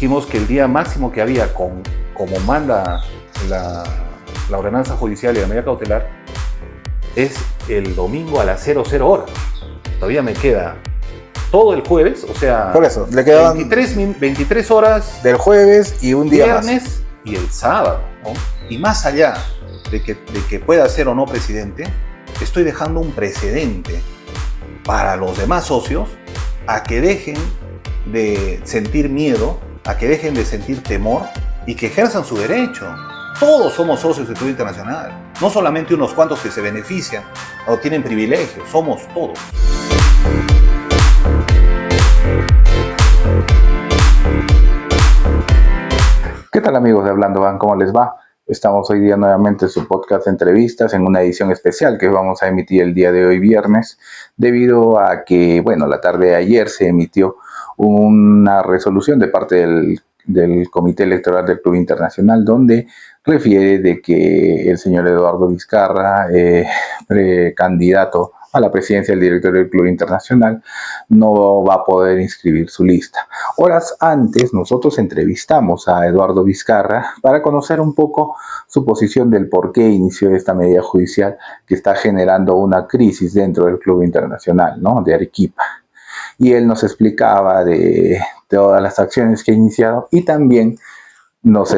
dijimos que el día máximo que había, como manda la ordenanza judicial y la medida cautelar, es el domingo a las 00 horas. Todavía me queda todo el jueves, o sea, por eso, le quedaban 23 horas del jueves y un día viernes más. Y el sábado, ¿no? Y más allá de que pueda ser o no presidente, estoy dejando un precedente para los demás socios a que dejen de sentir miedo, a que dejen de sentir temor y que ejerzan su derecho. Todos somos socios del Club Internacional, no solamente unos cuantos que se benefician o tienen privilegios, somos todos. ¿Qué tal, amigos de Hablando Van? ¿Cómo les va? Estamos hoy día nuevamente en su podcast de entrevistas en una edición especial que vamos a emitir el día de hoy viernes, debido a que, bueno, la tarde de ayer se emitió una resolución de parte del Comité Electoral del Club Internacional, donde refiere de que el señor Eduardo Vizcarra, precandidato a la presidencia del directorio del Club Internacional, no va a poder inscribir su lista. Horas antes, nosotros entrevistamos a Eduardo Vizcarra para conocer un poco su posición del por qué inició esta medida judicial que está generando una crisis dentro del Club Internacional, ¿no?, de Arequipa. Y él nos explicaba de todas las acciones que ha iniciado y también nos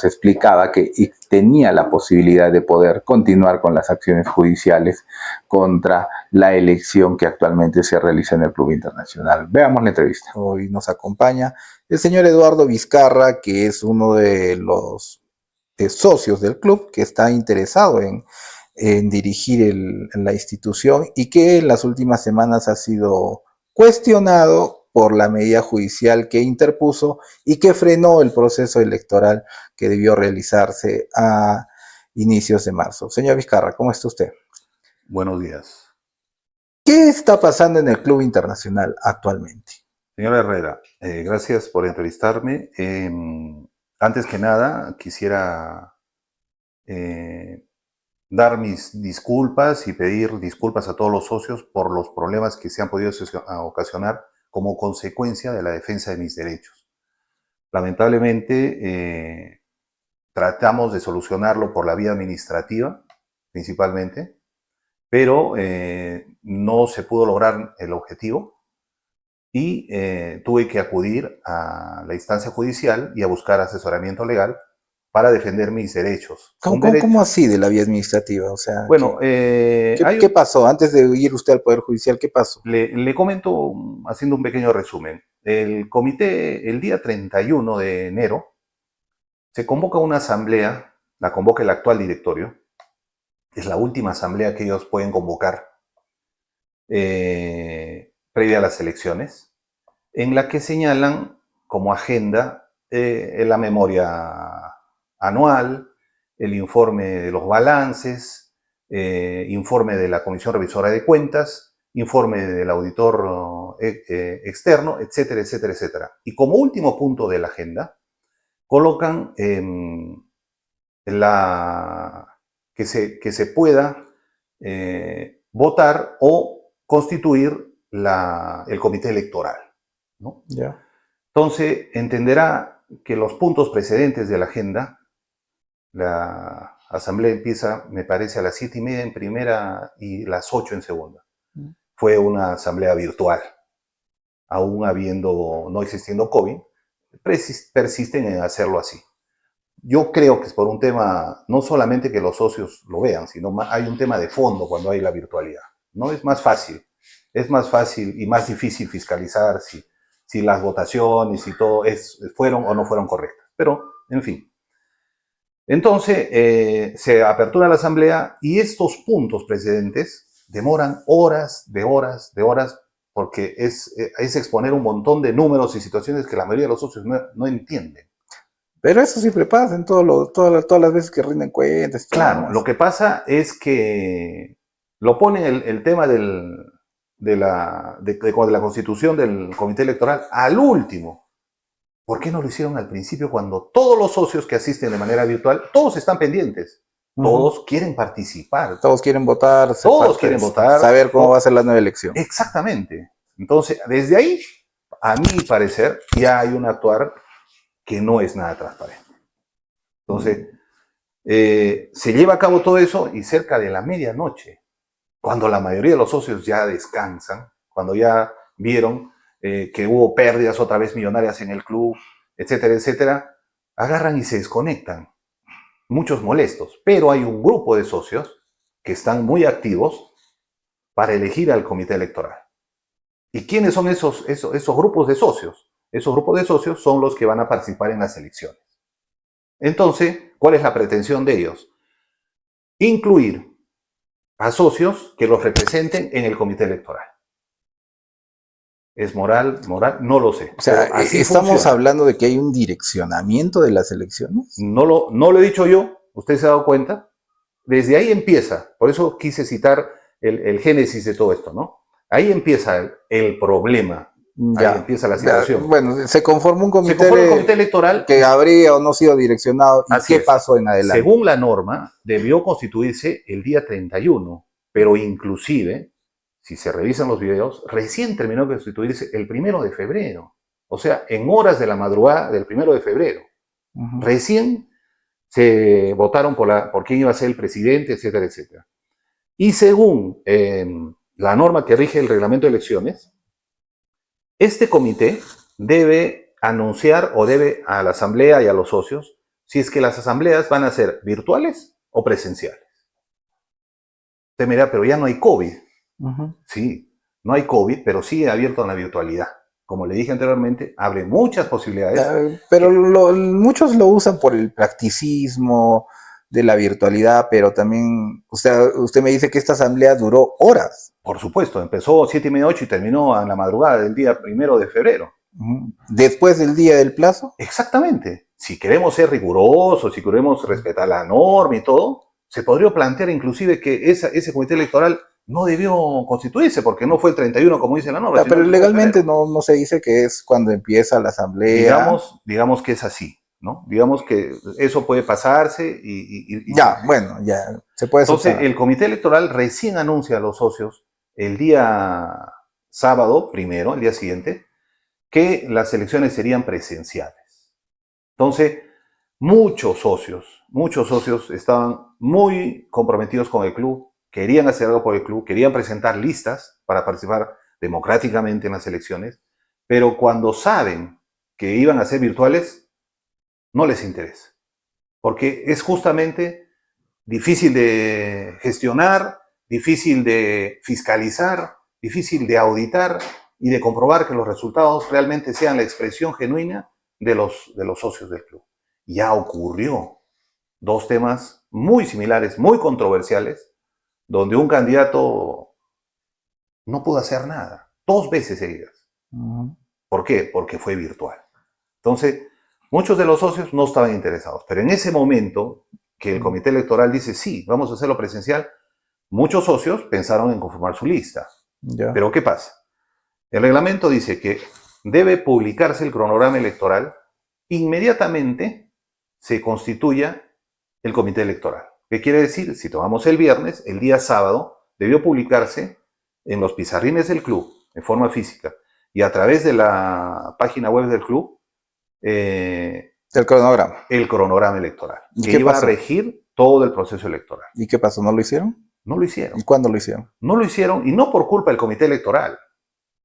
explicaba que tenía la posibilidad de poder continuar con las acciones judiciales contra la elección que actualmente se realiza en el Club Internacional. Veamos la entrevista. Hoy nos acompaña el señor Eduardo Vizcarra, que es uno de los socios del club, que está interesado en dirigir la institución y que en las últimas semanas ha sido cuestionado por la medida judicial que interpuso y que frenó el proceso electoral que debió realizarse a inicios de marzo. Señor Vizcarra, ¿cómo está usted? Buenos días. ¿Qué está pasando en el Club Internacional actualmente? Señor Herrera, gracias por entrevistarme. Antes que nada, quisiera dar mis disculpas y pedir disculpas a todos los socios por los problemas que se han podido ocasionar como consecuencia de la defensa de mis derechos. Lamentablemente, tratamos de solucionarlo por la vía administrativa, principalmente, pero no se pudo lograr el objetivo y tuve que acudir a la instancia judicial y a buscar asesoramiento legal para defender mis derechos. ¿Cómo así de la vía administrativa? O sea, bueno, ¿qué pasó? Antes de ir usted al Poder Judicial, ¿qué pasó? Le comento haciendo un pequeño resumen. El comité, el día 31 de enero, se convoca una asamblea, la convoca el actual directorio, es la última asamblea que ellos pueden convocar previa a las elecciones, en la que señalan como agenda la memoria anual, el informe de los balances, informe de la Comisión Revisora de Cuentas, informe del auditor externo, etcétera, etcétera, etcétera. Y como último punto de la agenda, colocan que se pueda votar o constituir el comité electoral, ¿no? Ya. Entonces, entenderá que los puntos precedentes de la agenda, la asamblea empieza, me parece, a las 7:30 en primera y las 8 en segunda. Fue una asamblea virtual. Aún no existiendo COVID, persisten en hacerlo así. Yo creo que es por un tema, no solamente que los socios lo vean, sino hay un tema de fondo cuando hay la virtualidad, ¿no? Es más fácil y más difícil fiscalizar si las votaciones y todo fueron o no fueron correctas. Pero, en fin. Entonces, se apertura la asamblea y estos puntos precedentes demoran horas de horas de horas, porque es exponer un montón de números y situaciones que la mayoría de los socios no entienden. Pero eso siempre pasa en todas las veces que rinden cuentas. Claro, lo que pasa es que lo ponen el tema de la constitución del comité electoral al último. ¿Por qué no lo hicieron al principio cuando todos los socios que asisten de manera virtual, todos están pendientes? Todos quieren participar. Todos quieren votar. Todos quieren votar. Saber cómo va a ser la nueva elección. Exactamente. Entonces, desde ahí a mi parecer, ya hay un actuar que no es nada transparente. Entonces, se lleva a cabo todo eso y cerca de la medianoche, cuando la mayoría de los socios ya descansan, cuando ya vieron que hubo pérdidas otra vez millonarias en el club, etcétera, etcétera, agarran y se desconectan, muchos molestos, pero hay un grupo de socios que están muy activos para elegir al comité electoral. ¿Y quiénes son esos grupos de socios? Esos grupos de socios son los que van a participar en las elecciones. Entonces, ¿cuál es la pretensión de ellos? Incluir a socios que los representen en el comité electoral. ¿Es moral? No lo sé. O sea, así estamos funciona. hablando de que hay un direccionamiento de las elecciones. No lo he dicho yo, usted se ha dado cuenta. Desde ahí empieza, por eso quise citar el génesis de todo esto, ¿no? Ahí empieza el problema, Ya, ahí empieza la situación. Bueno, se conformó un Se conforma el comité electoral que habría o no sido direccionado. ¿Y qué pasó en adelante? Según la norma, debió constituirse el día 31, pero inclusive, si se revisan los videos, recién terminó de constituirse el 1 de febrero. O sea, en horas de la madrugada del 1 de febrero. Recién se votaron por quién iba a ser el presidente, etcétera, etcétera. Y según la norma que rige el reglamento de elecciones, este comité debe anunciar o debe a la asamblea y a los socios si es que las asambleas van a ser virtuales o presenciales. Usted me dirá, pero ya no hay COVID. Sí, no hay COVID, pero sigue abierto a la virtualidad. Como le dije anteriormente, abre muchas posibilidades. Pero muchos lo usan por el practicismo de la virtualidad, pero también usted me dice que esta asamblea duró horas. Por supuesto, empezó 7:30, 8 y terminó a la madrugada del día 1 de febrero. ¿Después del día del plazo? Exactamente. Si queremos ser rigurosos, si queremos respetar la norma y todo, se podría plantear inclusive que ese comité electoral no debió constituirse porque no fue el 31 como dice la norma. Pero legalmente no se dice que es cuando empieza la asamblea. Digamos que es así, ¿no? Digamos que eso puede pasarse y ya se puede Entonces, subsanar. el comité electoral recién anuncia a los socios el día sábado, primero, el día siguiente, que las elecciones serían presenciales. Entonces, muchos socios estaban muy comprometidos con el club, querían hacer algo por el club, querían presentar listas para participar democráticamente en las elecciones, pero cuando saben que iban a ser virtuales, no les interesa, porque es justamente difícil de gestionar, difícil de fiscalizar, difícil de auditar y de comprobar que los resultados realmente sean la expresión genuina de los socios del club. Ya ocurrió dos temas muy similares, muy controversiales, donde un candidato no pudo hacer nada, 2 veces seguidas. ¿Por qué? Porque fue virtual. Entonces, muchos de los socios no estaban interesados, pero en ese momento que el comité electoral dice, sí, vamos a hacerlo presencial, muchos socios pensaron en conformar su lista. Pero ¿qué pasa? El reglamento dice que debe publicarse el cronograma electoral inmediatamente se constituya el comité electoral. ¿Qué quiere decir? Si tomamos el viernes, el día sábado debió publicarse en los pizarrines del club, en forma física, y a través de la página web del club, el cronograma electoral, que iba a regir todo el proceso electoral. ¿Y qué pasó? ¿No lo hicieron? No lo hicieron. ¿Y cuándo lo hicieron? No lo hicieron, y no por culpa del comité electoral,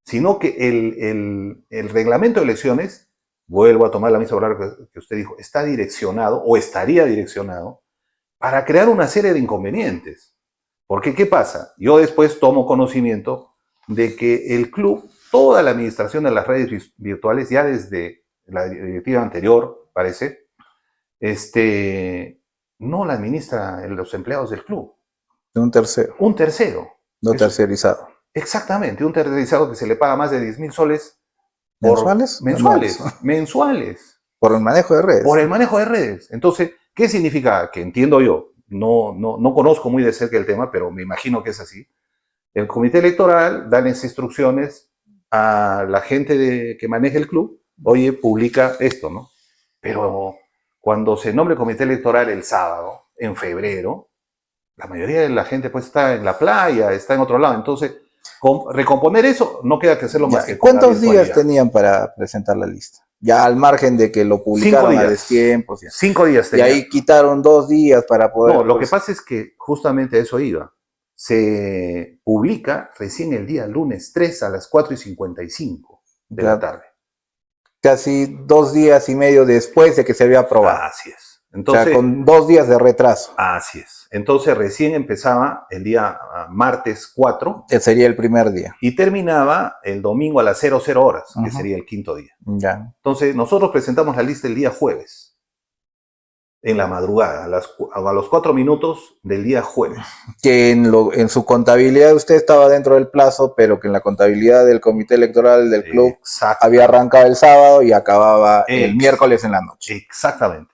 sino que el reglamento de elecciones, vuelvo a tomar la misma palabra que usted dijo, está direccionado o estaría direccionado para crear una serie de inconvenientes. Porque, ¿qué pasa? Yo después tomo conocimiento de que el club, toda la administración de las redes virtuales, ya desde la directiva anterior, parece, no la administra los empleados del club. Un tercero. Un tercero. No tercerizado. Exactamente, un tercerizado que se le paga más de 10.000 soles. ¿Mensuales? Mensuales. Por el manejo de redes. Por el manejo de redes. Entonces, ¿qué significa? Que entiendo yo, no conozco muy de cerca el tema, pero me imagino que es así. El comité electoral da las instrucciones a la gente que maneja el club, oye, publica esto, ¿no? Pero cuando se nombre comité electoral el sábado, en febrero, la mayoría de la gente pues está en la playa, está en otro lado. Entonces, Recomponer eso no queda que hacerlo más que con la ¿Cuántos días virtualidad. tenían para presentar la lista? Ya al margen de que lo publicaron a destiempo. 5 días Y tenía. ahí quitaron 2 días para poder... No, lo que pasa es que justamente a eso iba. Se publica recién el día lunes 3 a las 4:55 de la tarde. Casi 2 días y medio después de que se había aprobado. Así es. Entonces, o sea, con 2 días de retraso. Así es. Entonces recién empezaba el día martes 4. Que sería el primer día. Y terminaba el domingo a las 00 horas, que sería el quinto día. Ya. Entonces nosotros presentamos la lista el día jueves. En la madrugada, a los 4 minutos del día jueves. Que en su contabilidad usted estaba dentro del plazo, pero que en la contabilidad del comité electoral del club había arrancado el sábado y acababa el miércoles en la noche. Exactamente.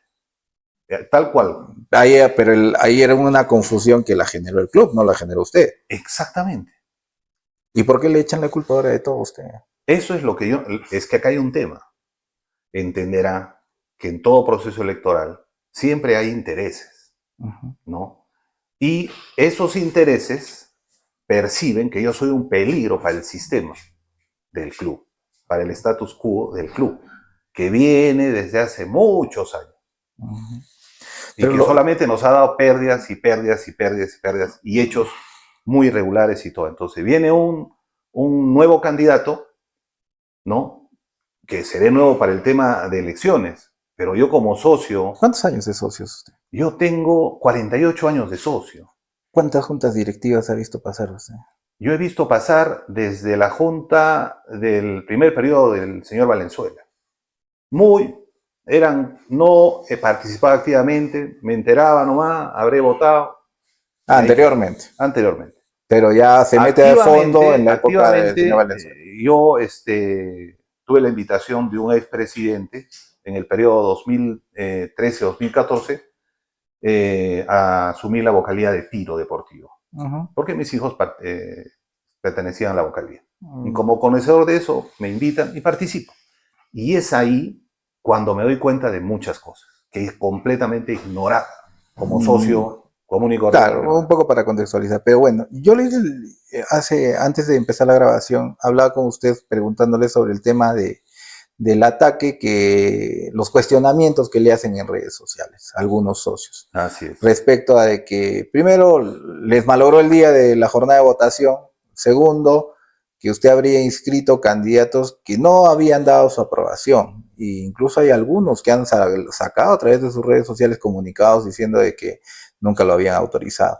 Tal cual. Pero ahí era una confusión que la generó el club, no la generó usted. Exactamente. ¿Y por qué le echan la culpa ahora de todo a usted? Eso es lo que es que acá hay un tema. Entenderá que en todo proceso electoral siempre hay intereses, ¿no? Y esos intereses perciben que yo soy un peligro para el sistema del club, para el status quo del club, que viene desde hace muchos años. Y que solamente nos ha dado pérdidas y pérdidas y pérdidas y pérdidas y hechos muy irregulares y todo. Entonces viene un nuevo candidato, ¿no? Que seré nuevo para el tema de elecciones, pero yo como socio... ¿Cuántos años de socio es usted? Yo tengo 48 años de socio. ¿Cuántas juntas directivas ha visto pasar usted? Yo he visto pasar desde la junta del primer periodo del señor Valenzuela. No participaba activamente, me enteraba nomás, habré votado. Anteriormente. Anteriormente. Pero ya se mete a fondo en la época del señor Valenzuela. Yo tuve la invitación de un expresidente en el periodo 2013-2014 a asumir la vocalía de tiro deportivo. Porque mis hijos pertenecían a la vocalía. Y como conocedor de eso, me invitan y participo. Y es ahí cuando me doy cuenta de muchas cosas, que es completamente ignorada como socio común y corriente. Claro, un poco para contextualizar, pero bueno, yo antes de empezar la grabación, hablaba con usted preguntándole sobre el tema del ataque los cuestionamientos que le hacen en redes sociales, algunos socios. Así es. Respecto a de que, primero, les malogró el día de la jornada de votación, segundo, que usted habría inscrito candidatos que no habían dado su aprobación. E incluso hay algunos que han sacado a través de sus redes sociales comunicados diciendo de que nunca lo habían autorizado.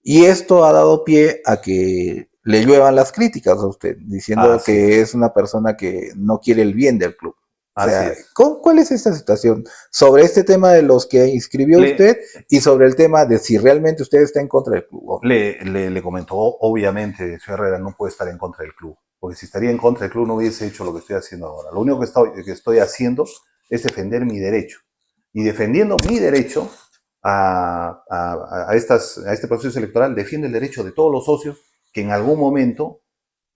Y esto ha dado pie a que le lluevan las críticas a usted, diciendo que es una persona que no quiere el bien del club. O sea, ¿cuál es esta situación sobre este tema de los que inscribió usted y sobre el tema de si realmente usted está en contra del club? Le comentó, obviamente, señor Herrera no puede estar en contra del club, porque si estaría en contra del club no hubiese hecho lo que estoy haciendo ahora. Lo único que estoy haciendo es defender mi derecho. Y defendiendo mi derecho a este proceso electoral, defiende el derecho de todos los socios que en algún momento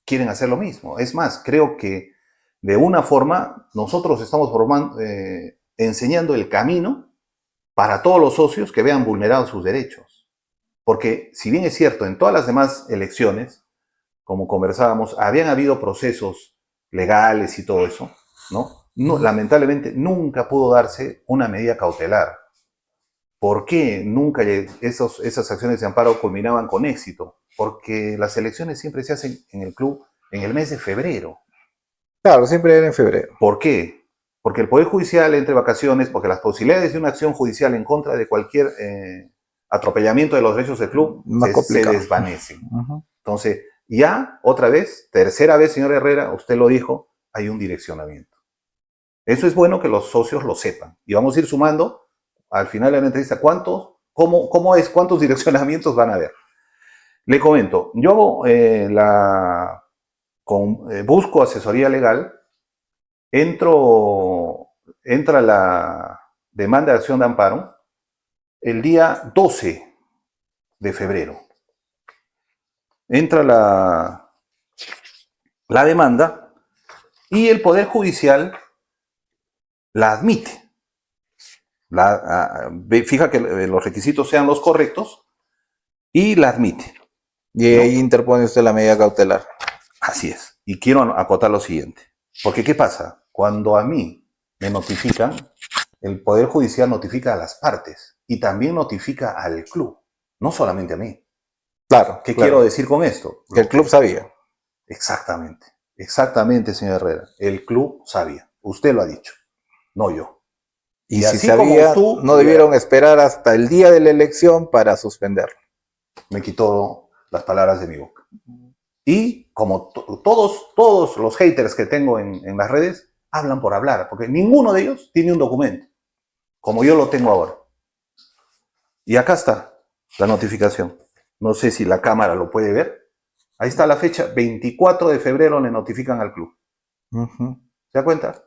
quieren hacer lo mismo. Es más, creo que de una forma nosotros estamos enseñando el camino para todos los socios que vean vulnerados sus derechos. Porque si bien es cierto, en todas las demás elecciones, como conversábamos, habían habido procesos legales y todo eso, ¿no? Lamentablemente nunca pudo darse una medida cautelar. ¿Por qué nunca esas acciones de amparo culminaban con éxito? Porque las elecciones siempre se hacen en el club en el mes de febrero. Claro, siempre era en febrero. ¿Por qué? Porque el Poder Judicial entre vacaciones, porque las posibilidades de una acción judicial en contra de cualquier atropellamiento de los derechos del club se desvanecen. Entonces, ya otra vez, tercera vez, señor Herrera, usted lo dijo, hay un direccionamiento. Eso es bueno que los socios lo sepan. Y vamos a ir sumando al final de la entrevista cuántos direccionamientos van a haber. Le comento, yo busco asesoría legal, entra la demanda de acción de amparo el día 12 de febrero. Entra la demanda y el Poder Judicial la admite. Fija que los requisitos sean los correctos y la admite. Y ahí interpone usted la medida cautelar. Así es. Y quiero acotar lo siguiente. Porque, ¿qué pasa? Cuando a mí me notifican, el Poder Judicial notifica a las partes y también notifica al club, no solamente a mí. Claro. ¿Qué quiero decir con esto? Que el club sabía. Exactamente. Exactamente, señor Herrera. El club sabía. Usted lo ha dicho, no yo. Y si sabía, no debieron esperar hasta el día de la elección para suspenderlo. Me quitó las palabras de mi boca. Y como todos los haters que tengo en las redes hablan por hablar, porque ninguno de ellos tiene un documento, como yo lo tengo ahora. Y acá está la notificación. No sé si la cámara lo puede ver. Ahí está la fecha, 24 de febrero le notifican al club. ¿Se da cuenta?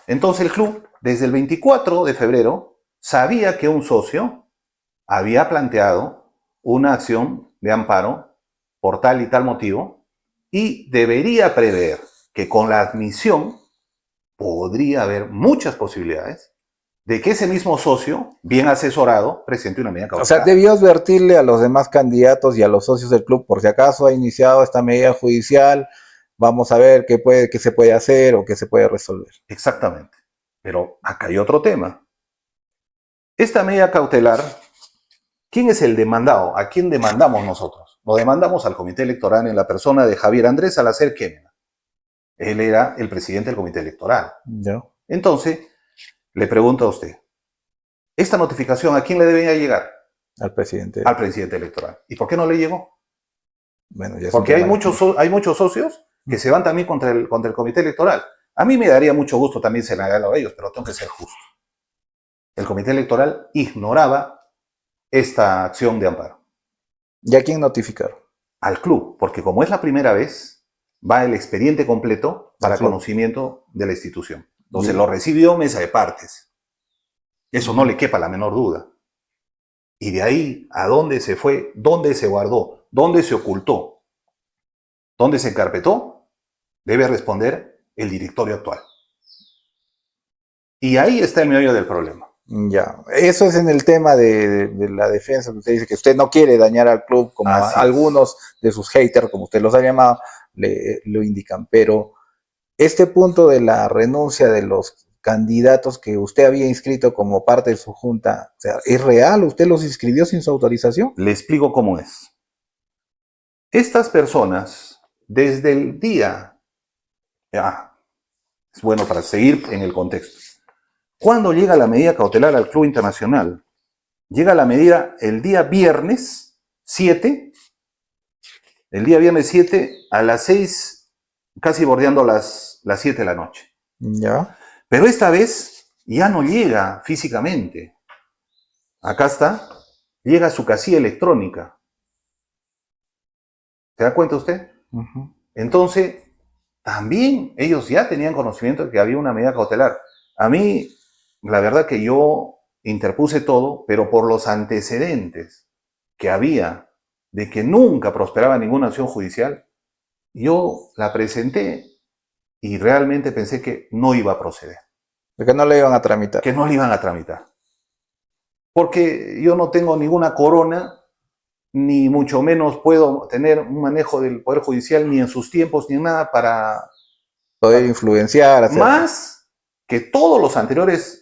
Entonces el club, desde el 24 de febrero, sabía que un socio había planteado una acción de amparo por tal y tal motivo y debería prever que con la admisión podría haber muchas posibilidades de que ese mismo socio, bien asesorado, presente una medida cautelar. O sea, debió advertirle a los demás candidatos y a los socios del club, por si acaso ha iniciado esta medida judicial, vamos a ver qué se puede hacer o qué se puede resolver. Exactamente. Pero acá hay otro tema. Esta medida cautelar, ¿quién es el demandado? ¿A quién demandamos nosotros? Lo demandamos al comité electoral en la persona de Javier Andrés Salazar Quémena. Él era el presidente del comité electoral. ¿Ya? Entonces, le pregunto a usted, ¿esta notificación a quién le debería llegar? Al presidente. Al presidente electoral. ¿Y por qué no le llegó? Bueno, ya porque hay muchos socios que se van también contra el comité electoral. A mí me daría mucho gusto también señalarlo a ellos, pero tengo que ser justo. El comité electoral ignoraba esta acción de amparo. ¿Y a quién notificaron? Al club, porque como es la primera vez, va el expediente completo para conocimiento de la institución. Entonces lo recibió mesa de partes. Eso no le quepa la menor duda. Y de ahí a dónde se fue, dónde se guardó, dónde se ocultó, dónde se encarpetó, debe responder el directorio actual. Y ahí está el meollo del problema. Ya, eso es en el tema de la defensa, que usted dice que usted no quiere dañar al club, como algunos de sus haters, como usted los ha llamado, lo indican, pero este punto de la renuncia de los candidatos que usted había inscrito como parte de su junta, o sea, ¿es real? ¿Usted los inscribió sin su autorización? Le explico cómo es. Estas personas, desde el día, es bueno para seguir en el contexto. ¿Cuándo llega la medida cautelar al Club Internacional? Llega la medida el día viernes 7, a las 6, casi bordeando las 7 de la noche. Ya. Pero esta vez ya no llega físicamente. Acá está, llega a su casilla electrónica. ¿Se da cuenta usted? Entonces, también ellos ya tenían conocimiento de que había una medida cautelar. A mí, la verdad que yo interpuse todo, pero por los antecedentes que había de que nunca prosperaba ninguna acción judicial, yo la presenté y realmente pensé que no iba a proceder. De que no le iban a tramitar. Que no le iban a tramitar. Porque yo no tengo ninguna corona, ni mucho menos puedo tener un manejo del Poder Judicial ni en sus tiempos ni en nada para poder influenciar. Más que todos los anteriores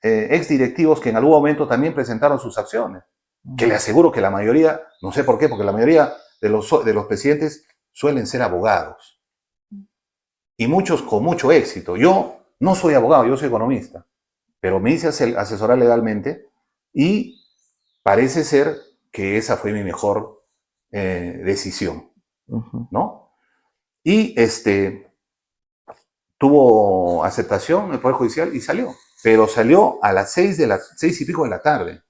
exdirectivos que en algún momento también presentaron sus acciones. Que le aseguro que la mayoría, no sé por qué, porque la mayoría de los presidentes suelen ser abogados. Y muchos con mucho éxito. Yo no soy abogado, yo soy economista. Pero me hice asesorar legalmente y parece ser que esa fue mi mejor decisión, ¿no? Y tuvo aceptación en el Poder Judicial y salió. Pero salió a las 6 y pico de la tarde.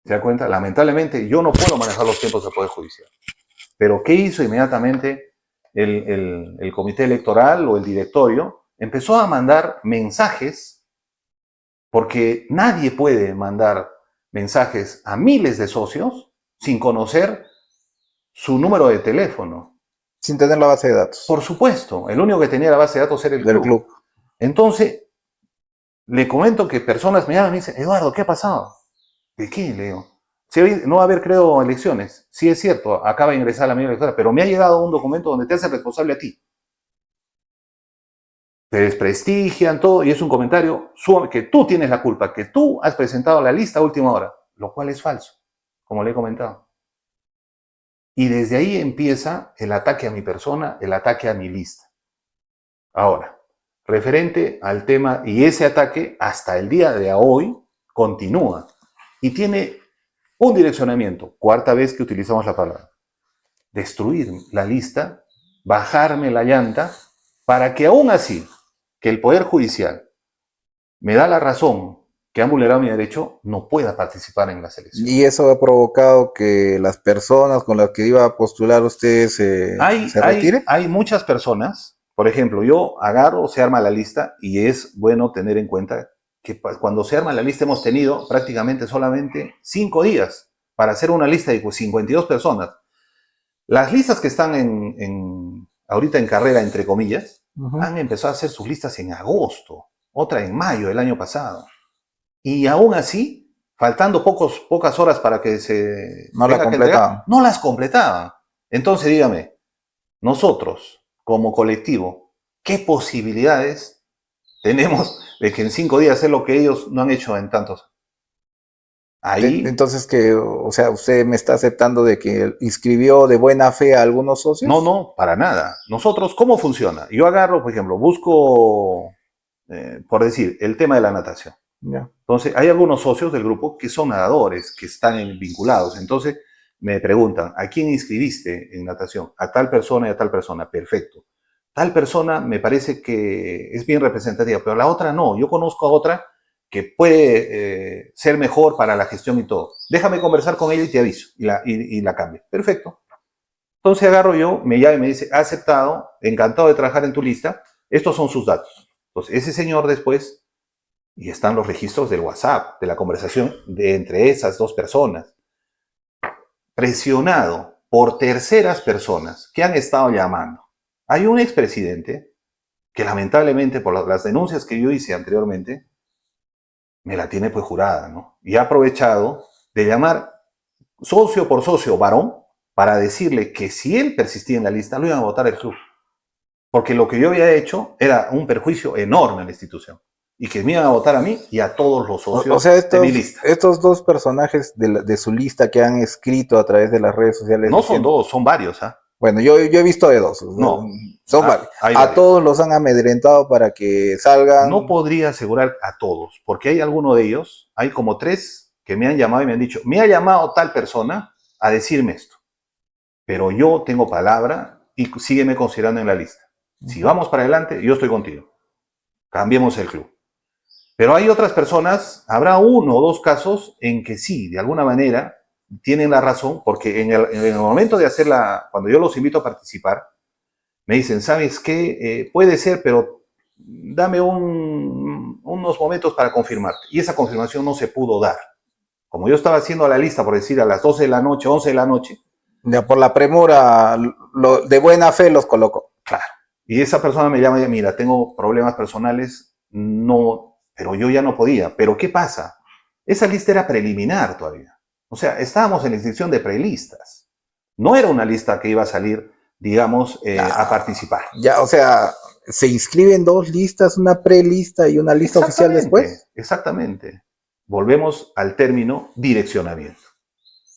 ¿Se da cuenta? Lamentablemente yo no puedo manejar los tiempos del Poder Judicial. Pero ¿qué hizo inmediatamente el comité electoral o el directorio? Empezó a mandar mensajes, porque nadie puede mandar mensajes a miles de socios sin conocer su número de teléfono. Sin tener la base de datos. Por supuesto, el único que tenía la base de datos era el club. Entonces, le comento que personas me llaman y me dicen, Eduardo, ¿qué ha pasado? ¿De qué, Leo? No va a haber, creo, elecciones. Sí es cierto, acaba de ingresar la medida electoral, pero me ha llegado un documento donde te hace responsable a ti. Te desprestigian todo y es un comentario que tú tienes la culpa, que tú has presentado la lista a última hora, lo cual es falso, como le he comentado. Y desde ahí empieza el ataque a mi persona, el ataque a mi lista. Ahora, referente al tema, y ese ataque hasta el día de hoy continúa y tiene un direccionamiento, cuarta vez que utilizamos la palabra, destruir la lista, bajarme la llanta, para que aún así, que el Poder Judicial me da la razón que han vulnerado mi derecho, no pueda participar en las elecciones. Y eso ha provocado que las personas con las que iba a postular usted se retire. Hay muchas personas, por ejemplo, yo agarro, se arma la lista y es bueno tener en cuenta que cuando se arma la lista hemos tenido prácticamente solamente 5 días para hacer una lista de 52 personas. Las listas que están ahorita en carrera, entre comillas, han empezado a hacer sus listas en agosto, otra en mayo del año pasado. Y aún así, faltando pocas horas para que se... No la completaban. No las completaban. Entonces dígame, nosotros, como colectivo, ¿qué posibilidades tenemos de que en 5 días hacer lo que ellos no han hecho en tantos? Ahí... Entonces, o sea, usted me está aceptando de que inscribió de buena fe a algunos socios. No, para nada. Nosotros, ¿cómo funciona? Yo agarro, por ejemplo, busco, por decir, el tema de la natación. Ya. Entonces, hay algunos socios del grupo que son nadadores, que están vinculados. Entonces, me preguntan, ¿a quién inscribiste en natación? A tal persona y a tal persona. Perfecto. Tal persona me parece que es bien representativa, pero la otra no. Yo conozco a otra que puede ser mejor para la gestión y todo. Déjame conversar con ella y te aviso. Y la cambio. Perfecto. Entonces agarro yo, me llama y me dice, ha aceptado, encantado de trabajar en tu lista. Estos son sus datos. Entonces, ese señor después, y están los registros del WhatsApp, de la conversación entre esas dos personas, presionado por terceras personas que han estado llamando. Hay un expresidente que lamentablemente por las denuncias que yo hice anteriormente, me la tiene pues jurada, ¿no? Y ha aprovechado de llamar socio por socio varón para decirle que si él persistía en la lista, lo iban a votar el club. Porque lo que yo había hecho era un perjuicio enorme a la institución. Y que me iban a votar a mí y a todos los socios de mi lista. Estos dos personajes de su lista que han escrito a través de las redes sociales. No son dos, son varios. ¿Ah? Bueno, yo he visto de dos. No. Son varios. A todos los han amedrentado para que salgan. No podría asegurar a todos, porque hay alguno de ellos, hay como 3 que me han llamado y me han dicho, me ha llamado tal persona a decirme esto. Pero yo tengo palabra y sígueme considerando en la lista. Si vamos para adelante, yo estoy contigo. Cambiemos el club. Pero hay otras personas, habrá 1 o 2 casos en que sí, de alguna manera, tienen la razón, porque en el momento de hacerla, cuando yo los invito a participar, me dicen, ¿sabes qué? Puede ser, pero dame unos momentos para confirmarte. Y esa confirmación no se pudo dar. Como yo estaba haciendo la lista, por decir, a las 12 de la noche, 11 de la noche. Ya por la premura, de buena fe los colocó. Claro. Y esa persona me llama y dice, mira, tengo problemas personales, no... Pero yo ya no podía. ¿Pero qué pasa? Esa lista era preliminar todavía. O sea, estábamos en la inscripción de prelistas. No era una lista que iba a salir, digamos, a participar. Ya, o sea, se inscriben 2 listas, una prelista y una lista oficial después. Exactamente. Volvemos al término direccionamiento.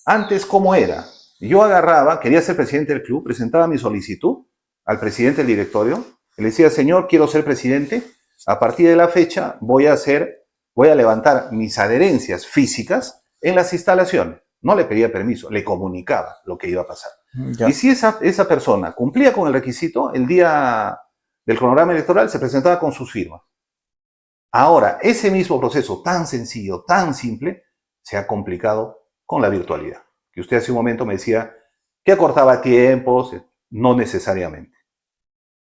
Antes, ¿cómo era? Yo agarraba, quería ser presidente del club, presentaba mi solicitud al presidente del directorio, le decía, señor, quiero ser presidente. A partir de la fecha voy a levantar mis adherencias físicas en las instalaciones. No le pedía permiso, le comunicaba lo que iba a pasar. Ya. Y si esa persona cumplía con el requisito, el día del cronograma electoral se presentaba con sus firmas. Ahora, ese mismo proceso tan sencillo, tan simple, se ha complicado con la virtualidad. Que usted hace un momento me decía que acortaba tiempos, no necesariamente.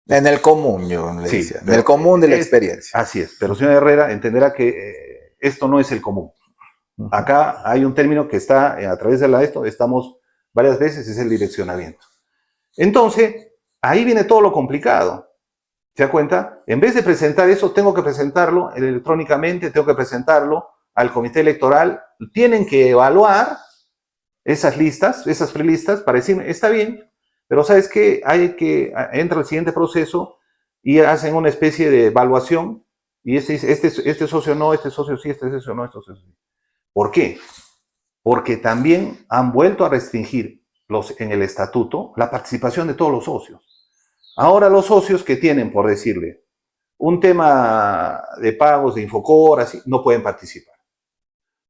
En el común, yo le decía. En el común de la experiencia. Así es. Pero señor Herrera entenderá que esto no es el común. Acá hay un término que está a través de esto, estamos varias veces, es el direccionamiento. Entonces, ahí viene todo lo complicado. ¿Se da cuenta? En vez de presentar eso, tengo que presentarlo electrónicamente, tengo que presentarlo al comité electoral. Tienen que evaluar esas listas, esas prelistas, para decir, está bien, pero ¿sabes qué? Entra el siguiente proceso y hacen una especie de evaluación y este socio no, este socio sí, este socio no, este socio sí. ¿Por qué? Porque también han vuelto a restringir en el estatuto la participación de todos los socios. Ahora los socios que tienen, por decirle, un tema de pagos de Infocor, así, no pueden participar.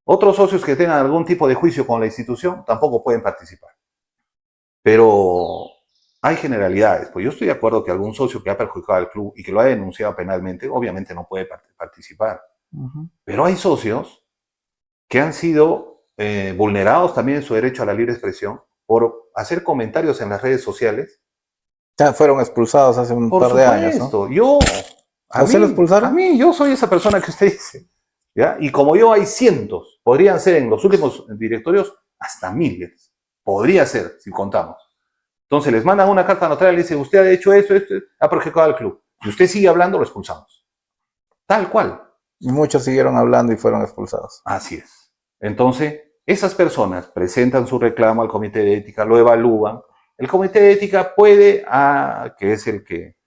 Otros socios que tengan algún tipo de juicio con la institución tampoco pueden participar. Pero hay generalidades. Pues yo estoy de acuerdo que algún socio que ha perjudicado al club y que lo ha denunciado penalmente, obviamente no puede participar. Pero hay socios que han sido vulnerados también en su derecho a la libre expresión por hacer comentarios en las redes sociales. Ya fueron expulsados hace un par de años, ¿no? ¿A usted lo expulsaron? A mí, yo soy esa persona que usted dice. ¿Ya? Y como yo hay cientos, podrían ser en los últimos directorios hasta miles. Podría ser, si contamos. Entonces les mandan una carta notarial y le dicen, usted ha hecho esto, ha perjudicado al club. Si usted sigue hablando, lo expulsamos. Tal cual. Y muchos siguieron hablando y fueron expulsados. Así es. Entonces, esas personas presentan su reclamo al comité de ética, lo evalúan. El comité de ética puede, que es el que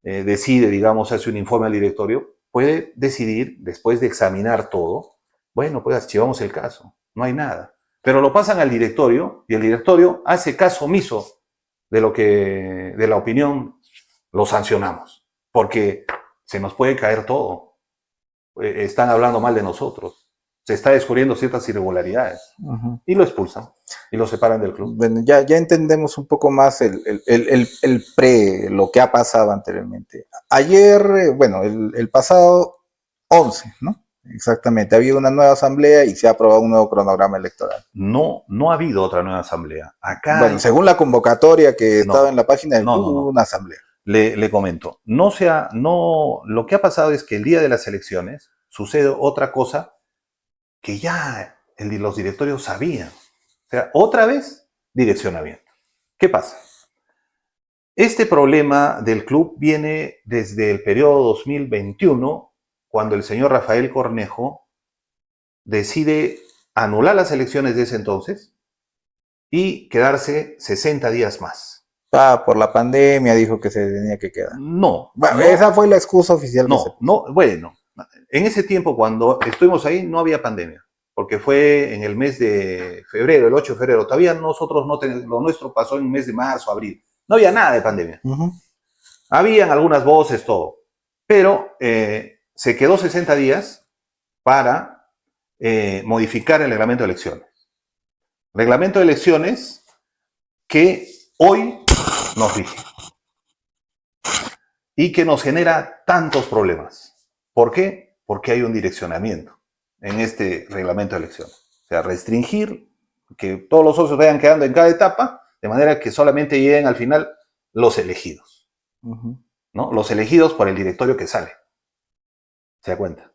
decide, digamos, hace un informe al directorio, puede decidir, después de examinar todo, bueno, pues archivamos el caso, no hay nada. Pero lo pasan al directorio y el directorio hace caso omiso de la opinión, lo sancionamos, porque se nos puede caer todo. Están hablando mal de nosotros. Se está descubriendo ciertas irregularidades. Y lo expulsan y lo separan del club. Bueno, ya entendemos un poco más lo que ha pasado anteriormente. Ayer, bueno, el pasado 11, ¿no? Exactamente, había una nueva asamblea y se ha aprobado un nuevo cronograma electoral. No ha habido otra nueva asamblea. Bueno, según la convocatoria que estaba en la página del club, hubo una asamblea. Le comento, lo que ha pasado es que el día de las elecciones sucede otra cosa que ya los directorios sabían. O sea, otra vez, direccionamiento. ¿Qué pasa? Este problema del club viene desde el periodo 2021, cuando el señor Rafael Cornejo decide anular las elecciones de ese entonces y quedarse 60 días más. Por la pandemia dijo que se tenía que quedar. No. Esa fue la excusa oficial. Bueno, en ese tiempo cuando estuvimos ahí no había pandemia, porque fue en el mes de febrero, el 8 de febrero. Todavía nosotros no tenemos, lo nuestro pasó en el mes de marzo, abril. No había nada de pandemia. Habían algunas voces, todo. Pero se quedó 60 días para modificar el reglamento de elecciones. Reglamento de elecciones que hoy nos rige y que nos genera tantos problemas. ¿Por qué? Porque hay un direccionamiento en este reglamento de elecciones. O sea, restringir que todos los socios vayan quedando en cada etapa, de manera que solamente lleguen al final los elegidos. ¿No? Los elegidos por el directorio que sale. ¿Se da cuenta?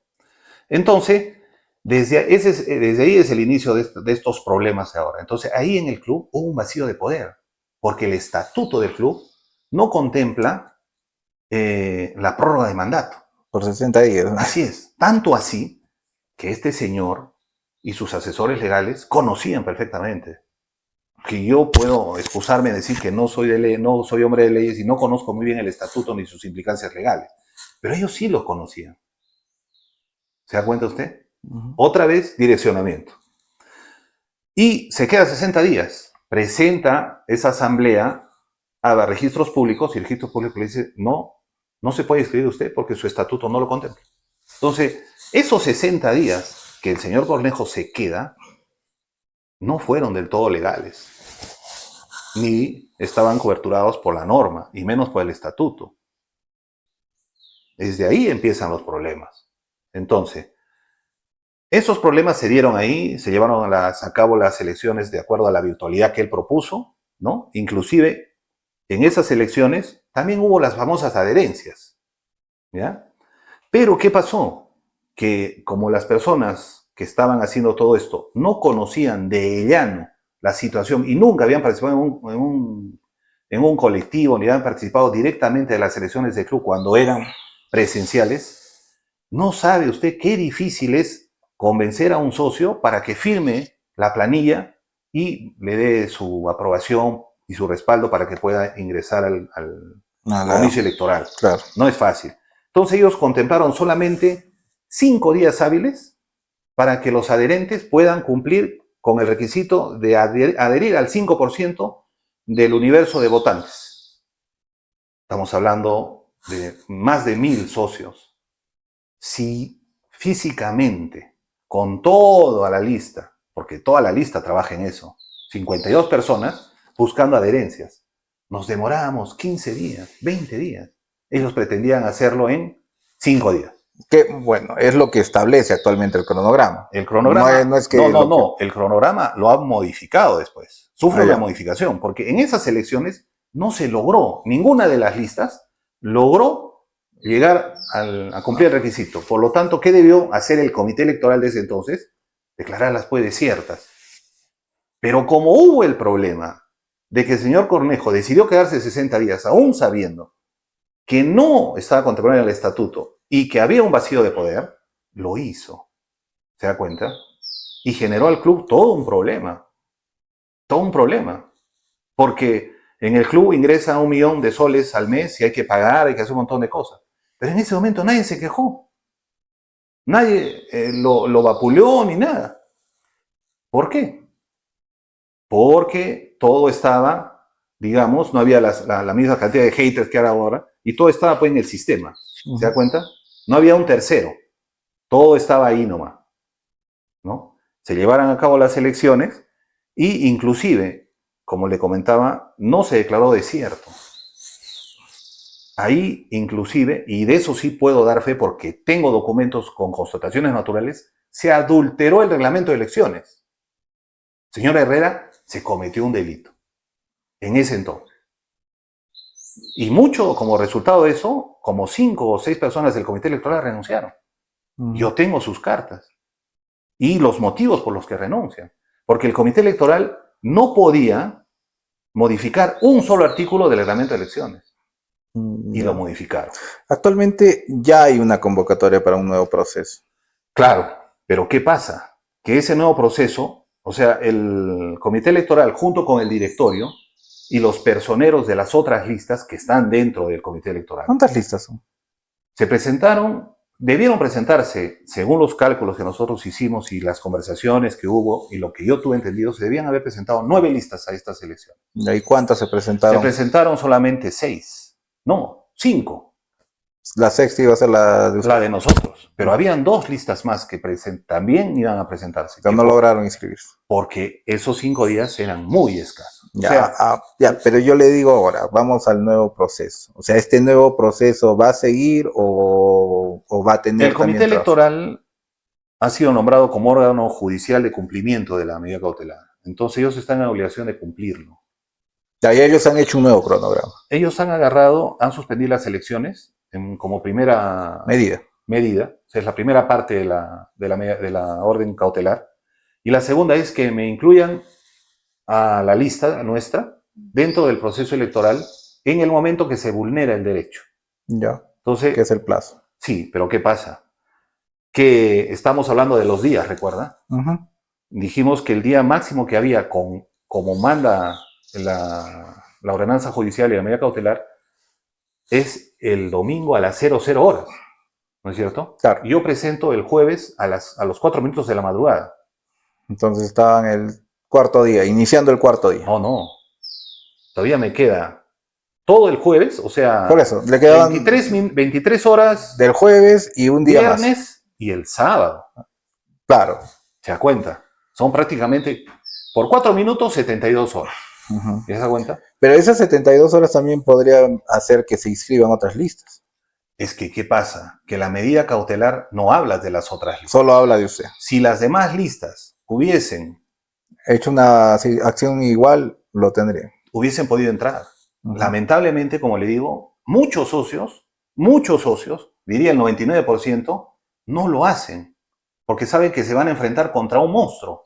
Entonces, desde ahí es el inicio de estos problemas ahora. Entonces, ahí en el club hubo un vacío de poder, porque el estatuto del club no contempla la prórroga de mandato. Por 60 días. ¿no? Así es. Tanto así que este señor y sus asesores legales conocían perfectamente. Que yo puedo excusarme a decir que no soy de ley, no soy hombre de leyes y no conozco muy bien el estatuto ni sus implicancias legales. Pero ellos sí lo conocían. ¿Se da cuenta usted? Otra vez, direccionamiento. Y se queda 60 días. Presenta esa asamblea a registros públicos y el registro público le dice, no se puede inscribir usted porque su estatuto no lo contempla. Entonces, esos 60 días que el señor Cornejo se queda, no fueron del todo legales, ni estaban coberturados por la norma, y menos por el estatuto. Desde ahí empiezan los problemas. Entonces, esos problemas se dieron ahí, se llevaron a cabo las elecciones de acuerdo a la virtualidad que él propuso, ¿no? Inclusive, en esas elecciones también hubo las famosas adherencias, ¿ya? Pero, ¿qué pasó? Que como las personas que estaban haciendo todo esto no conocían de llano la situación y nunca habían participado en un colectivo, ni habían participado directamente de las elecciones del club cuando eran presenciales, no sabe usted qué difícil es convencer a un socio para que firme la planilla y le dé su aprobación y su respaldo para que pueda ingresar al comicio electoral. Claro. No es fácil. Entonces ellos contemplaron solamente 5 días hábiles para que los adherentes puedan cumplir con el requisito de adherir al 5% del universo de votantes. Estamos hablando de más de 1000 socios. Si físicamente, con toda la lista, porque toda la lista trabaja en eso, 52 personas buscando adherencias, nos demorábamos 15 días, 20 días. Ellos pretendían hacerlo en 5 días. Que, bueno, es lo que establece actualmente el cronograma. El cronograma, no es que el cronograma lo han modificado después. Sufre una modificación, porque en esas elecciones no se logró, ninguna de las listas logró llegar a cumplir el requisito. Por lo tanto, ¿qué debió hacer el comité electoral de ese entonces? Declararlas pues desiertas. Pero como hubo el problema de que el señor Cornejo decidió quedarse 60 días, aún sabiendo que no estaba contemplado en el estatuto y que había un vacío de poder, lo hizo. ¿Se da cuenta? Y generó al club todo un problema. Todo un problema. Porque en el club ingresa 1 millón de soles al mes y hay que pagar, hay que hacer un montón de cosas. Pero en ese momento nadie se quejó. Nadie lo vapuleó ni nada. ¿Por qué? Porque todo estaba, digamos, no había la misma cantidad de haters que ahora, y todo estaba pues en el sistema. ¿Se da cuenta? No había un tercero. Todo estaba ahí nomás, ¿no? Se llevaron a cabo las elecciones y inclusive, como le comentaba, no se declaró desierto. Ahí inclusive, y de eso sí puedo dar fe porque tengo documentos con constataciones naturales, se adulteró el reglamento de elecciones. Señor Herrera, se cometió un delito en ese entonces. Y mucho como resultado de eso, como 5 o 6 personas del comité electoral renunciaron. Yo tengo sus cartas y los motivos por los que renuncian. Porque el comité electoral no podía modificar un solo artículo del reglamento de elecciones. Y lo modificaron. Actualmente ya hay una convocatoria para un nuevo proceso. Claro, pero ¿qué pasa? Que ese nuevo proceso, o sea, el comité electoral junto con el directorio y los personeros de las otras listas que están dentro del comité electoral. ¿Cuántas listas son? Se presentaron, debieron presentarse, según los cálculos que nosotros hicimos y las conversaciones que hubo y lo que yo tuve entendido, se debían haber presentado 9 listas a estas elecciones. ¿Y cuántas se presentaron? Se presentaron solamente 6, no, 5. La sexta iba a ser la de usted. La de nosotros, pero habían 2 listas más que también iban a presentarse. Pero no lograron inscribirse. Porque esos 5 días eran muy escasos. Pero yo le digo ahora, vamos al nuevo proceso. O sea, ¿este nuevo proceso va a seguir o va a tener? El comité electoral ha sido nombrado como órgano judicial de cumplimiento de la medida cautelar. Entonces ellos están en obligación de cumplirlo. Ya ellos han hecho un nuevo cronograma. Ellos han suspendido las elecciones como primera medida. O sea, es la primera parte de la orden cautelar. Y la segunda es que me incluyan a la lista nuestra dentro del proceso electoral en el momento que se vulnera el derecho. Ya. Entonces, ¿qué es el plazo? Sí, pero ¿qué pasa? Que estamos hablando de los días, ¿recuerda? Dijimos que el día máximo que había, como manda la ordenanza judicial y la medida cautelar, es el domingo a las 00 horas, ¿no es cierto? Claro. Yo presento el jueves a los 4 minutos de la madrugada. Entonces estaban el cuarto día, iniciando el cuarto día. No. Todavía me queda todo el jueves, o sea, por eso, le quedaban 23 horas del jueves y un día viernes más. Y el sábado. Claro. ¿Se da cuenta? Son prácticamente, por 4 minutos, 72 horas. ¿Se da cuenta? Pero esas 72 horas también podrían hacer que se inscriban otras listas. Es que, ¿qué pasa? Que la medida cautelar no habla de las otras listas. Solo habla de usted. Si las demás listas hubiesen hecho una acción igual, lo tendría. Hubiesen podido entrar. Lamentablemente, como le digo, muchos socios, diría el 99%, no lo hacen. Porque saben que se van a enfrentar contra un monstruo.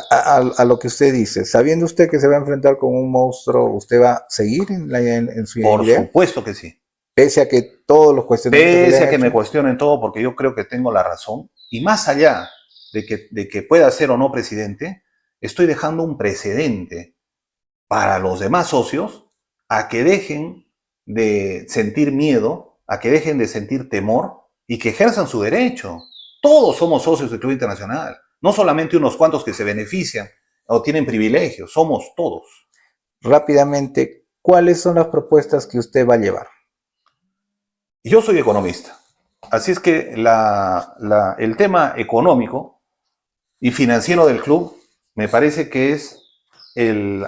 A lo que usted dice, sabiendo usted que se va a enfrentar con un monstruo, ¿usted va a seguir en su idea? Por supuesto que sí. Pese a que todos los cuestionamientos... Pese a que me cuestionen todo, porque yo creo que tengo la razón. Y más allá de que pueda ser o no presidente, estoy dejando un precedente para los demás socios a que dejen de sentir miedo, a que dejen de sentir temor y que ejerzan su derecho. Todos somos socios del Club Internacional, no solamente unos cuantos que se benefician o tienen privilegios, somos todos. Rápidamente, ¿cuáles son las propuestas que usted va a llevar? Yo soy economista, así es que el tema económico y financiero del club me parece que es el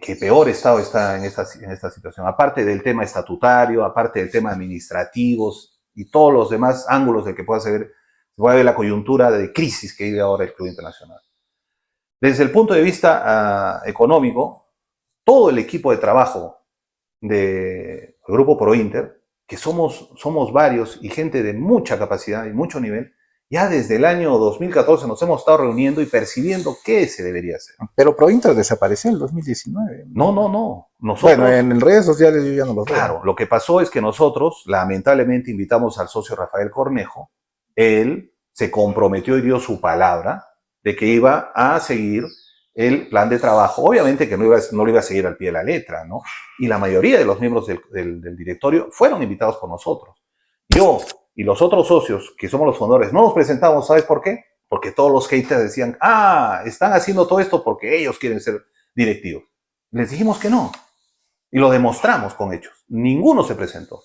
que peor estado está en esta situación, aparte del tema estatutario, aparte del tema administrativos y todos los demás ángulos de que pueda ver la coyuntura de crisis que vive ahora el Club Internacional. Desde el punto de vista económico, todo el equipo de trabajo del Grupo Prointer, que somos varios y gente de mucha capacidad y mucho nivel, ya desde el año 2014 nos hemos estado reuniendo y percibiendo qué se debería hacer. Pero Prointer desapareció en el 2019. No. Nosotros, bueno, en redes sociales yo ya no lo veo. Claro, lo que pasó es que nosotros, lamentablemente, invitamos al socio Rafael Cornejo. Él se comprometió y dio su palabra de que iba a seguir el plan de trabajo. Obviamente que no lo iba a seguir al pie de la letra, ¿no? Y la mayoría de los miembros del directorio fueron invitados por nosotros. Yo y los otros socios, que somos los fundadores, no nos presentamos, ¿sabes por qué? Porque todos los haters decían, están haciendo todo esto porque ellos quieren ser directivos. Les dijimos que no. Y lo demostramos con hechos. Ninguno se presentó.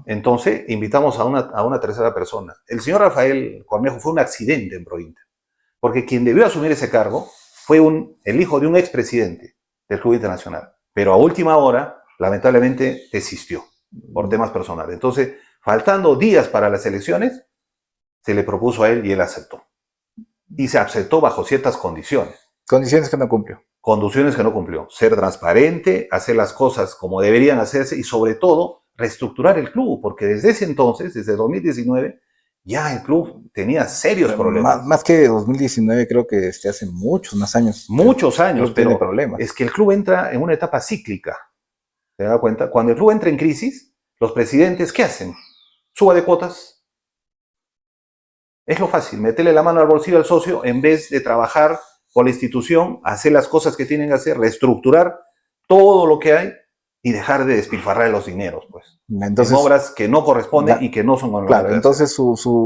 Entonces, invitamos a una tercera persona. El señor Rafael Cornejo fue un accidente en Prointer. Porque quien debió asumir ese cargo fue el hijo de un expresidente del Club Internacional. Pero a última hora, lamentablemente, desistió por temas personales. Entonces, faltando días para las elecciones, se le propuso a él y él aceptó. Y se aceptó bajo ciertas condiciones. Condiciones que no cumplió. Condiciones que no cumplió. Ser transparente, hacer las cosas como deberían hacerse y sobre todo reestructurar el club, porque desde ese entonces, desde 2019, ya el club tenía serios problemas. Más que 2019, creo que hace muchos más años. Muchos años, pero tiene problemas. Es que el club entra en una etapa cíclica. ¿Se da cuenta? Cuando el club entra en crisis, los presidentes, ¿qué hacen? Suba de cuotas. Es lo fácil, meterle la mano al bolsillo al socio en vez de trabajar con la institución, hacer las cosas que tienen que hacer, reestructurar todo lo que hay y dejar de despilfarrar los dineros, pues. Entonces, en obras que no corresponden y que no son manuales. Claro, entonces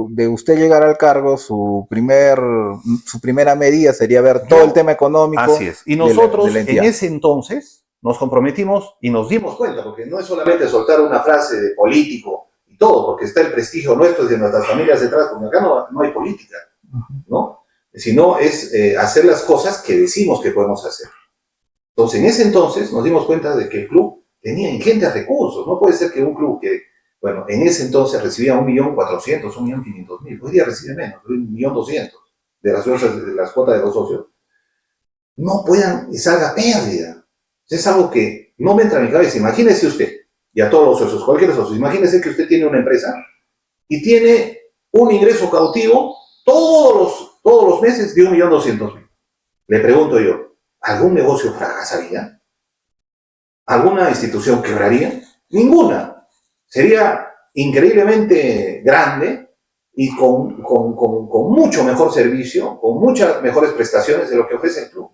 de usted llegar al cargo, su primera medida sería ver todo el tema económico. Así es. Y nosotros en ese entonces nos comprometimos y nos dimos cuenta, porque no es solamente soltar una frase de político y todo, porque está el prestigio nuestro y de nuestras familias detrás, porque acá no hay política, ¿no? Sino es hacer las cosas que decimos que podemos hacer. Entonces, en ese entonces nos dimos cuenta de que el club tenía ingentes recursos. No puede ser que un club que, bueno, en ese entonces recibía 1.400.000, 1.500.000, hoy día recibe menos, 1.200.000 de las cuotas de los socios, no puedan y salga pérdida. Es algo que no me entra en mi cabeza. Imagínese usted, y a todos los socios, cualquier socio, imagínese que usted tiene una empresa y tiene un ingreso cautivo todos los meses de 1.200.000. Le pregunto yo, ¿algún negocio fracasaría? ¿Alguna institución quebraría? Ninguna. Sería increíblemente grande y con mucho mejor servicio, con muchas mejores prestaciones de lo que ofrece el club.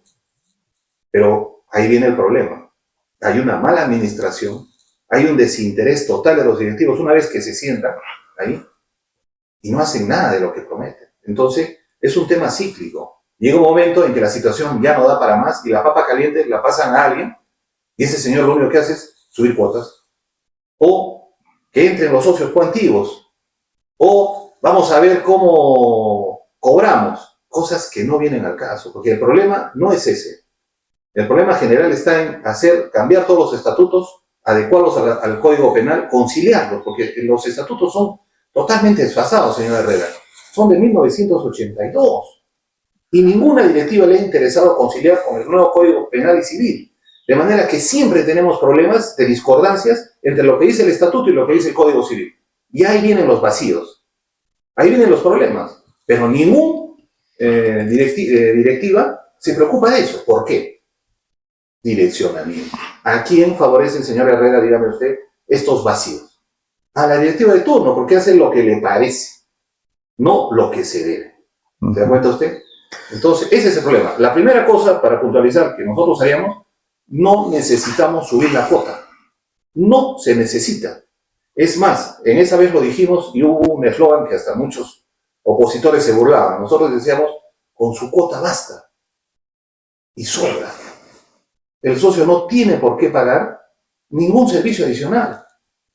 Pero ahí viene el problema. Hay una mala administración, hay un desinterés total de los directivos una vez que se sientan ahí y no hacen nada de lo que prometen. Entonces, es un tema cíclico. Llega un momento en que la situación ya no da para más y la papa caliente la pasan a alguien y ese señor lo único que hace es subir cuotas. O que entren los socios coactivos. O vamos a ver cómo cobramos. Cosas que no vienen al caso. Porque el problema no es ese. El problema general está en cambiar todos los estatutos, adecuarlos al Código Penal, conciliarlos. Porque los estatutos son totalmente desfasados, señor Herrera. Son de 1982. Y ninguna directiva le ha interesado conciliar con el nuevo Código Penal y Civil. De manera que siempre tenemos problemas de discordancias entre lo que dice el estatuto y lo que dice el Código Civil. Y ahí vienen los vacíos. Ahí vienen los problemas. Pero ninguna directiva se preocupa de eso. ¿Por qué? Direccionamiento. ¿A quién favorece el señor Herrera, dígame usted, estos vacíos? A la directiva de turno, porque hace lo que le parece, no lo que se debe. ¿Se da cuenta usted? Entonces, ese es el problema. La primera cosa, para puntualizar, que nosotros haríamos, no necesitamos subir la cuota. No se necesita. Es más, en esa vez lo dijimos y hubo un eslogan que hasta muchos opositores se burlaban. Nosotros decíamos, con su cuota basta y sobra. El socio no tiene por qué pagar ningún servicio adicional,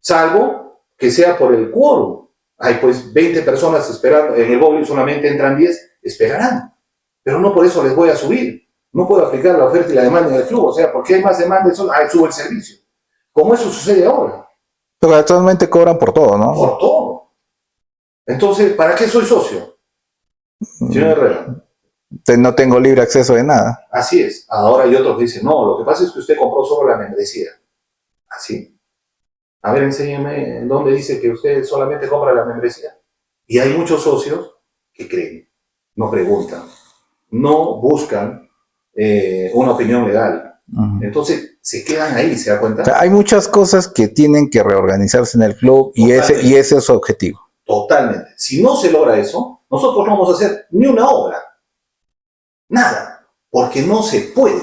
salvo que sea por el quórum. Hay pues 20 personas esperando, en el bowling solamente entran 10, esperarán. Pero no por eso les voy a subir. No puedo aplicar la oferta y la demanda del club. O sea, porque hay más demanda, subo el servicio. Como eso sucede ahora. Pero actualmente cobran por todo, ¿no? Por todo. Entonces, ¿para qué soy socio? Señor Herrera. No tengo libre acceso de nada. Así es. Ahora hay otros que dicen, no, lo que pasa es que usted compró solo la membresía. Así. A ver, enséñeme dónde dice que usted solamente compra la membresía. Y hay muchos socios que creen, no preguntan, no buscan una opinión legal. Entonces se quedan ahí, ¿se da cuenta? O sea, hay muchas cosas que tienen que reorganizarse en el club y ese es su objetivo. Totalmente. Si no se logra eso, nosotros no vamos a hacer ni una obra. Nada. Porque no se puede,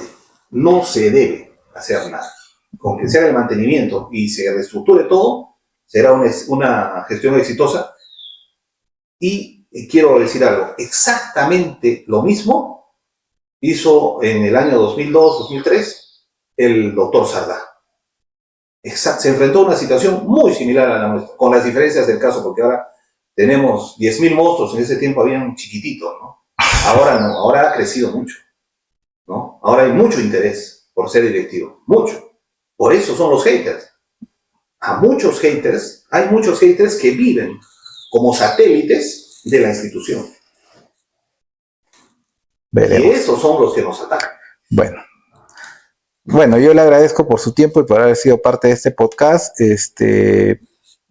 no se debe hacer nada. Con que se haga el mantenimiento y se reestructure todo, será una gestión exitosa. Y quiero decir algo, exactamente lo mismo hizo en el año 2002-2003 el doctor Sardá. Se enfrentó a una situación muy similar a la nuestra, con las diferencias del caso, porque ahora tenemos 10.000 monstruos, en ese tiempo habían chiquititos, ¿no? Ahora no, ahora ha crecido mucho, ¿no? Ahora hay mucho interés por ser directivo, mucho. Por eso son los haters. Hay muchos haters que viven como satélites de la institución. Veremos. Y esos son los que nos atacan. Bueno, yo le agradezco por su tiempo y por haber sido parte de este podcast.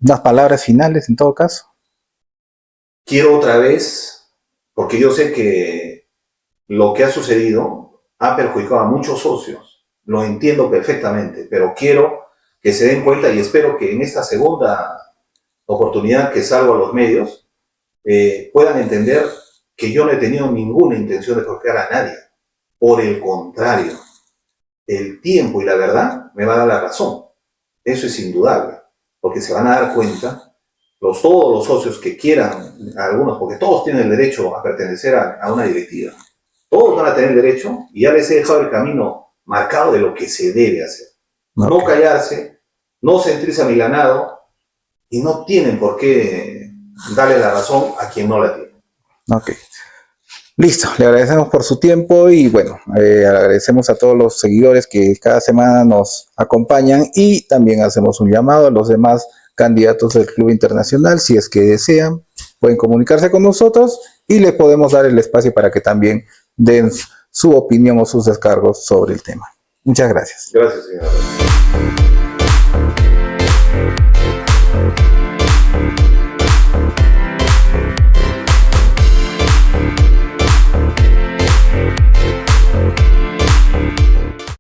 Unas palabras finales en todo caso. Quiero otra vez, porque yo sé que lo que ha sucedido ha perjudicado a muchos socios. Lo entiendo perfectamente, pero quiero que se den cuenta y espero que en esta segunda oportunidad que salgo a los medios puedan entender que yo no he tenido ninguna intención de perjudicar a nadie. Por el contrario, el tiempo y la verdad me van a dar la razón. Eso es indudable, porque se van a dar cuenta todos los socios que quieran, algunos, porque todos tienen el derecho a pertenecer a una directiva. Todos van a tener derecho y ya les he dejado el camino marcado de lo que se debe hacer. Okay. No callarse, no sentirse amilanado y no tienen por qué darle la razón a quien no la tiene. Ok. Listo, le agradecemos por su tiempo y bueno, agradecemos a todos los seguidores que cada semana nos acompañan y también hacemos un llamado a los demás candidatos del Club Internacional. Si es que desean, pueden comunicarse con nosotros y les podemos dar el espacio para que también den su opinión o sus descargos sobre el tema. Muchas gracias. Gracias, señora.